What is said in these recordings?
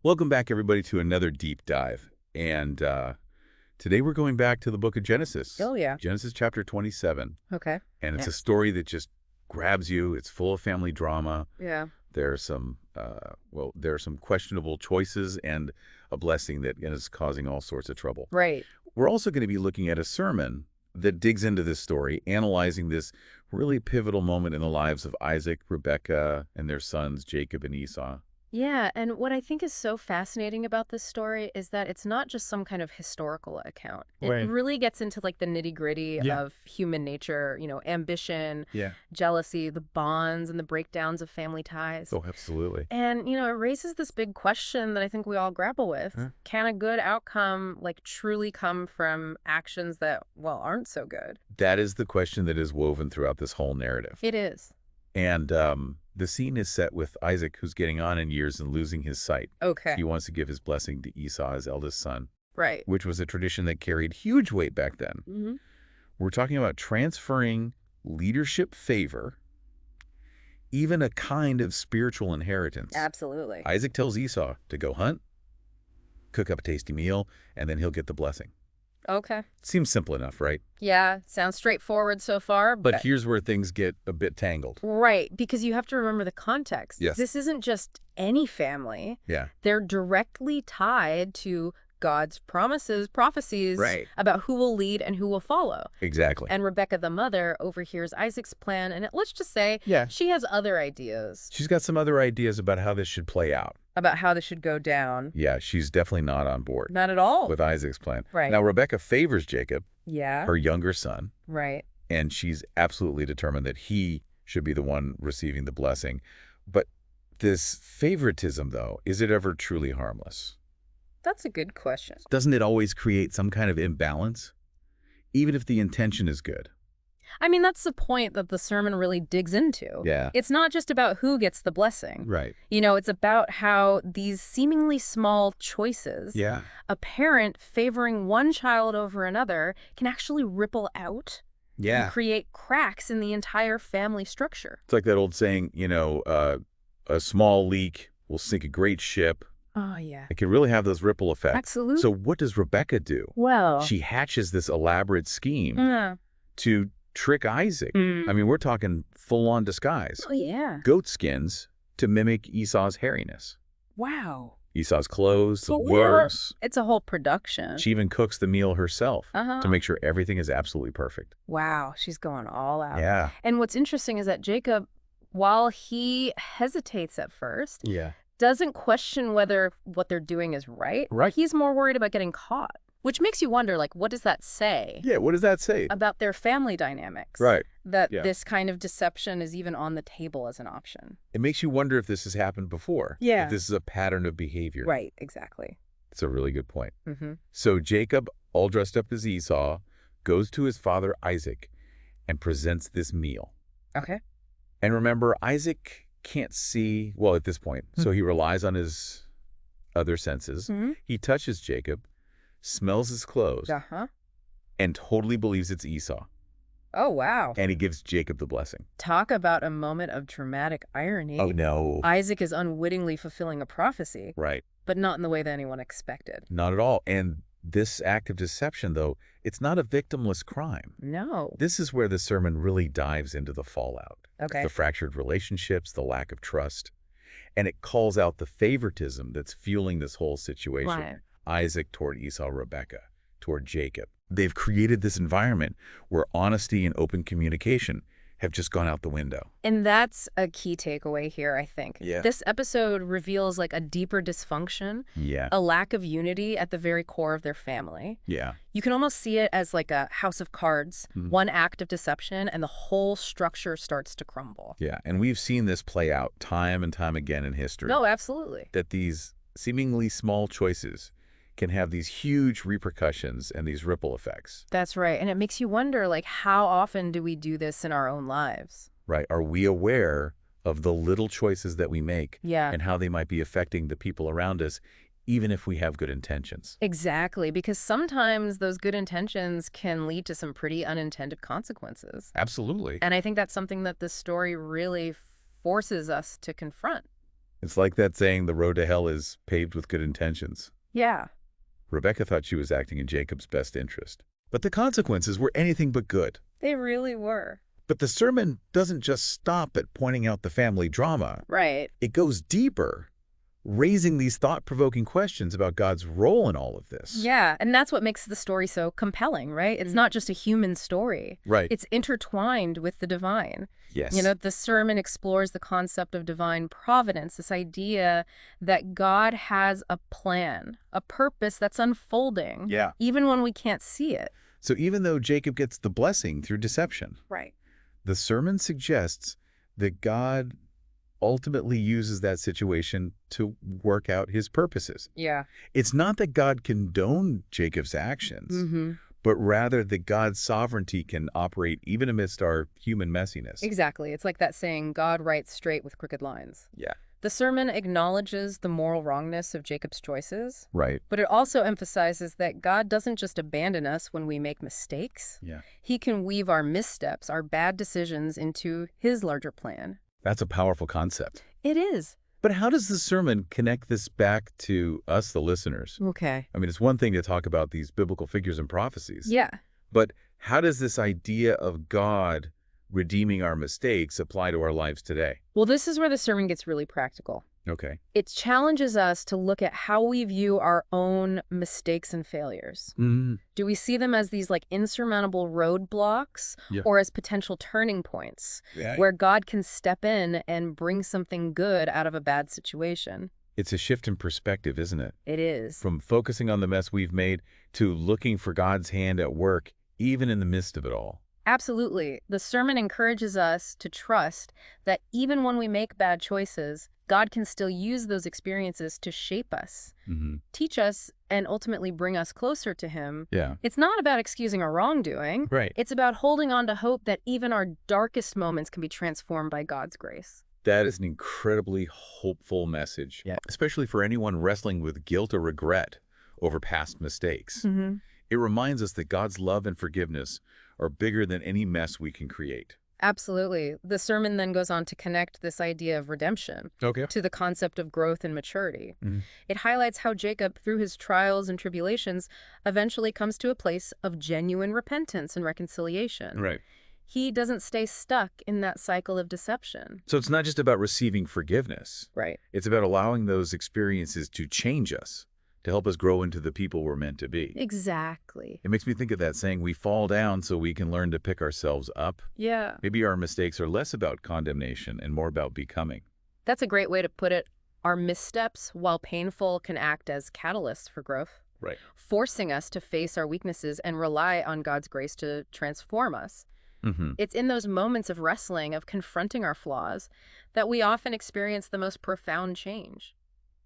Welcome back, everybody, to another deep dive. And today we're going back to the book of Genesis, Oh, yeah. Genesis chapter 27. Okay. And it's Yeah. a story that just grabs you. It's full of family drama. Yeah. There are some, there are some questionable choices and a blessing that is causing all sorts of trouble. Right. We're also going to be looking at a sermon that digs into this story, analyzing this really pivotal moment in the lives of Isaac, Rebekah, and their sons, Jacob and Esau. Yeah, and what I think is so fascinating about this story is that it's not just some kind of historical account. It Right. really gets into like the nitty-gritty Yeah. of human nature, ambition, Yeah. jealousy, the bonds and the breakdowns of family ties. Oh, absolutely. And, it raises this big question that I think we all grapple with. Huh? Can a good outcome like truly come from actions that, well, aren't so good? That is the question that is woven throughout this whole narrative. It is. And the scene is set with Isaac, who's getting on in years and losing his sight. Okay. He wants to give his blessing to Esau, his eldest son, Right. which was a tradition that carried huge weight back then. Mm-hmm. We're talking about transferring leadership favor, even a kind of spiritual inheritance. Absolutely. Isaac tells Esau to go hunt, cook up a tasty meal, and then he'll get the blessing. Okay. Seems simple enough, right? Yeah, sounds straightforward so far, But here's where things get a bit tangled. right, because you have to remember the context. Yes. This isn't just any family. Yeah. They're directly tied to God's prophecies Right. about who will lead and who will follow. Exactly. And Rebecca, the mother, overhears Isaac's plan, and let's just say Yeah. she has other ideas She's got some other ideas about how this should play out. about how this should go down. Yeah, she's definitely not on board Not at all. with Isaac's plan. Right. Now, Rebecca favors Jacob, Yeah. her younger son, Right. and she's absolutely determined that he should be the one receiving the blessing. But this favoritism, though, is it ever truly harmless? That's a good question. Doesn't it always create some kind of imbalance, even if the intention is good? I mean, that's the point that the sermon really digs into. Yeah. It's not just about who gets the blessing. Right. It's about how these seemingly small choices, Yeah. a parent favoring one child over another, can actually ripple out and create cracks in the entire family structure. It's like that old saying, a small leak will sink a great ship. Oh, yeah. It can really have those ripple effects. Absolutely. So what does Rebecca do? Well, She hatches this elaborate scheme yeah. to trick Isaac. Mm. I mean, we're talking full-on disguise. Oh, yeah. Goat skins to mimic Esau's hairiness. Wow. Esau's clothes, the So works. It's a whole production. She even cooks the meal herself Uh-huh. to make sure everything is absolutely perfect. Wow, she's going all out. Yeah. And what's interesting is that Jacob, while he hesitates at first, Yeah. doesn't question whether what they're doing is right. Right. He's more worried about getting caught, which makes you wonder, what does that say Yeah, what does that say? about their family dynamics? Right. That Yeah. this kind of deception is even on the table as an option. It makes you wonder if this has happened before. Yeah. If this is a pattern of behavior. Right, exactly. It's a really good point. Mm-hmm. So Jacob, all dressed up as Esau, goes to his father Isaac and presents this meal. Okay. And remember, Isaac can't see, well, at this point, so he relies on his other senses. Mm-hmm. He touches Jacob, smells his clothes, Uh-huh. and totally believes it's Esau. Oh, wow. And he gives Jacob the blessing. Talk about a moment of dramatic irony. Oh, no. Isaac is unwittingly fulfilling a prophecy, Right. but not in the way that anyone expected. Not at all. And this act of deception, though, it's not a victimless crime. No. This is where the sermon really dives into the fallout. Okay. The fractured relationships, the lack of trust. And it calls out the favoritism that's fueling this whole situation. Right. Isaac toward Esau, Rebekah toward Jacob. They've created this environment where honesty and open communication have just gone out the window. And that's a key takeaway here, I think. Yeah. This episode reveals a deeper dysfunction, Yeah. a lack of unity at the very core of their family. Yeah. You can almost see it as a house of cards, one act of deception, and the whole structure starts to crumble. Yeah. And we've seen this play out time and time again in history. No, absolutely. That these seemingly small choices can have these huge repercussions and these ripple effects. That's right. And it makes you wonder, how often do we do this in our own lives? Right? Are we aware of the little choices that we make Yeah. and how they might be affecting the people around us, even if we have good intentions? Exactly, because sometimes those good intentions can lead to some pretty unintended consequences. Absolutely. And I think that's something that this story really forces us to confront. It's like that saying, the road to hell is paved with good intentions. Yeah. Rebecca thought she was acting in Jacob's best interest. But the consequences were anything but good. They really were. But the sermon doesn't just stop at pointing out the family drama. Right. It goes deeper, raising these thought-provoking questions about God's role in all of this. Yeah, and that's what makes the story so compelling, right? It's not just a human story. Right. It's intertwined with the divine. Yes. You know, the sermon explores the concept of divine providence, this idea that God has a plan, a purpose that's unfolding, Yeah. even when we can't see it. So even though Jacob gets the blessing through deception, Right. the sermon suggests that God ultimately uses that situation to work out his purposes. Yeah. It's not that God condoned Jacob's actions, but rather that God's sovereignty can operate even amidst our human messiness. Exactly. It's like that saying, God writes straight with crooked lines. Yeah. The sermon acknowledges the moral wrongness of Jacob's choices, Right. but it also emphasizes that God doesn't just abandon us when we make mistakes. Yeah. He can weave our missteps, our bad decisions, into his larger plan. That's a powerful concept. It is. But how does the sermon connect this back to us, the listeners? Okay. I mean, it's one thing to talk about these biblical figures and prophecies. Yeah. But how does this idea of God redeeming our mistakes apply to our lives today? Well, this is where the sermon gets really practical. Okay. It challenges us to look at how we view our own mistakes and failures. Do we see them as these like insurmountable roadblocks or as potential turning points where God can step in and bring something good out of a bad situation? It's a shift in perspective, isn't it? It is. From focusing on the mess we've made to looking for God's hand at work, even in the midst of it all. Absolutely. The sermon encourages us to trust that even when we make bad choices, God can still use those experiences to shape us, teach us, and ultimately bring us closer to him. Yeah. It's not about excusing our wrongdoing. Right. It's about holding on to hope that even our darkest moments can be transformed by God's grace. That is an incredibly hopeful message, especially for anyone wrestling with guilt or regret over past mistakes. It reminds us that God's love and forgiveness are bigger than any mess we can create. Absolutely. The sermon then goes on to connect this idea of redemption to the concept of growth and maturity. It highlights how Jacob, through his trials and tribulations, eventually comes to a place of genuine repentance and reconciliation. Right. He doesn't stay stuck in that cycle of deception. So it's not just about receiving forgiveness. Right. It's about allowing those experiences to change us, to help us grow into the people we're meant to be. Exactly. It makes me think of that saying, we fall down so we can learn to pick ourselves up. Yeah. Maybe our mistakes are less about condemnation and more about becoming. That's a great way to put it. Our missteps, while painful, can act as catalysts for growth. Right. Forcing us to face our weaknesses and rely on God's grace to transform us. It's in those moments of wrestling, of confronting our flaws, that we often experience the most profound change.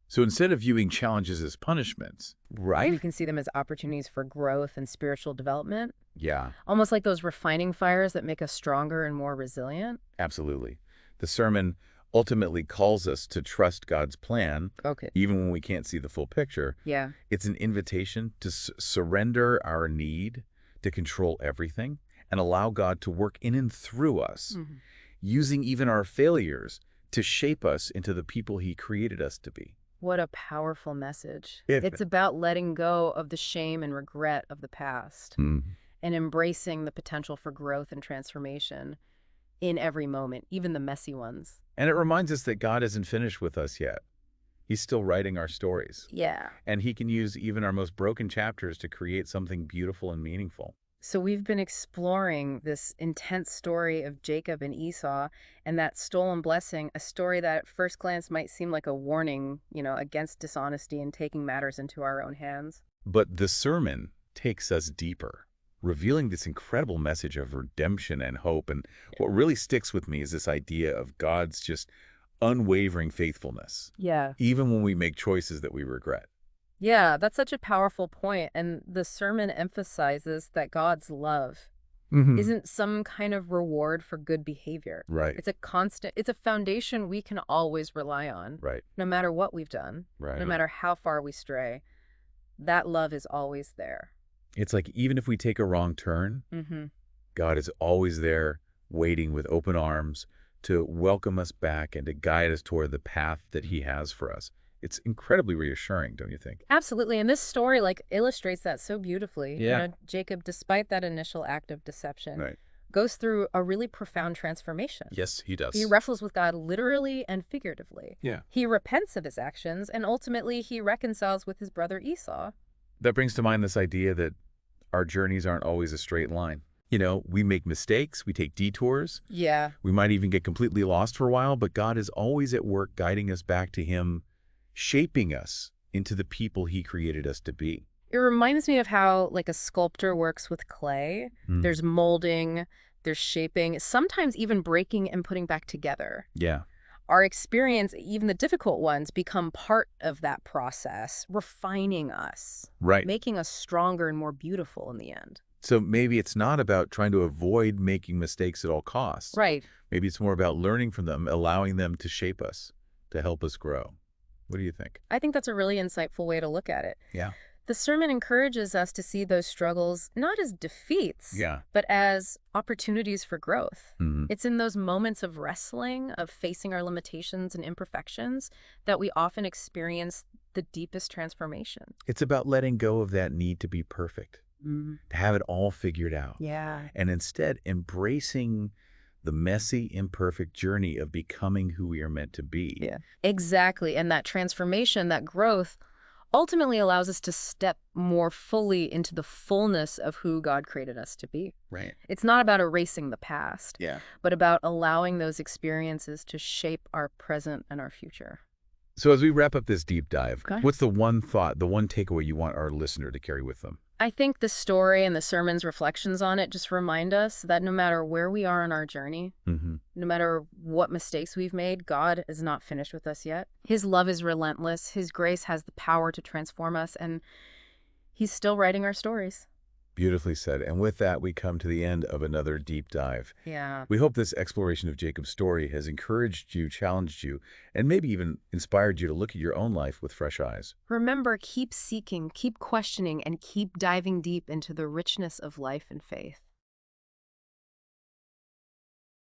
So instead of viewing challenges as punishments, We can see them as opportunities for growth and spiritual development. Yeah. Almost like those refining fires that make us stronger and more resilient. Absolutely. The sermon ultimately calls us to trust God's plan, even when we can't see the full picture. Yeah. It's an invitation to surrender our need to control everything and allow God to work in and through us, using even our failures to shape us into the people he created us to be. What a powerful message. It's about letting go of the shame and regret of the past and embracing the potential for growth and transformation in every moment, even the messy ones. And it reminds us that God isn't finished with us yet. He's still writing our stories. Yeah. And he can use even our most broken chapters to create something beautiful and meaningful. So we've been exploring this intense story of Jacob and Esau and that stolen blessing, a story that at first glance might seem like a warning, against dishonesty and taking matters into our own hands. But the sermon takes us deeper, revealing this incredible message of redemption and hope. And what really sticks with me is this idea of God's just unwavering faithfulness. Yeah. Even when we make choices that we regret. Yeah, that's such a powerful point. And the sermon emphasizes that God's love isn't some kind of reward for good behavior. Right. It's a foundation we can always rely on. Right. No matter what we've done. Right. No matter how far we stray. That love is always there. It's like even if we take a wrong turn, God is always there, waiting with open arms to welcome us back and to guide us toward the path that he has for us. It's incredibly reassuring, don't you think? Absolutely. And this story illustrates that so beautifully. Yeah. Jacob, despite that initial act of deception, Right. goes through a really profound transformation. Yes, he does. He wrestles with God literally and figuratively. Yeah. He repents of his actions, and ultimately he reconciles with his brother Esau. That brings to mind this idea that our journeys aren't always a straight line. We make mistakes, we take detours. Yeah. We might even get completely lost for a while, but God is always at work guiding us back to him, shaping us into the people he created us to be. It reminds me of how, a sculptor works with clay. There's molding, there's shaping, sometimes even breaking and putting back together. Yeah. Our experience, even the difficult ones, become part of that process, refining us. Right. Making us stronger and more beautiful in the end. So maybe it's not about trying to avoid making mistakes at all costs. Right. Maybe it's more about learning from them, allowing them to shape us, to help us grow. What do you think? I think that's a really insightful way to look at it. Yeah. The sermon encourages us to see those struggles not as defeats, but as opportunities for growth. It's in those moments of wrestling, of facing our limitations and imperfections, that we often experience the deepest transformation. It's about letting go of that need to be perfect, to have it all figured out. Yeah. And instead embracing the messy, imperfect journey of becoming who we are meant to be. Yeah, exactly. And that transformation, that growth, ultimately allows us to step more fully into the fullness of who God created us to be. Right. It's not about erasing the past, Yeah. but about allowing those experiences to shape our present and our future. So as we wrap up this deep dive, Okay. what's the one thought, the one takeaway you want our listener to carry with them? I think the story and the sermon's reflections on it just remind us that no matter where we are in our journey, no matter what mistakes we've made, God is not finished with us yet. His love is relentless. His grace has the power to transform us, and he's still writing our stories. Beautifully said. And with that, we come to the end of another deep dive. Yeah. We hope this exploration of Jacob's story has encouraged you, challenged you, and maybe even inspired you to look at your own life with fresh eyes. Remember, keep seeking, keep questioning, and keep diving deep into the richness of life and faith.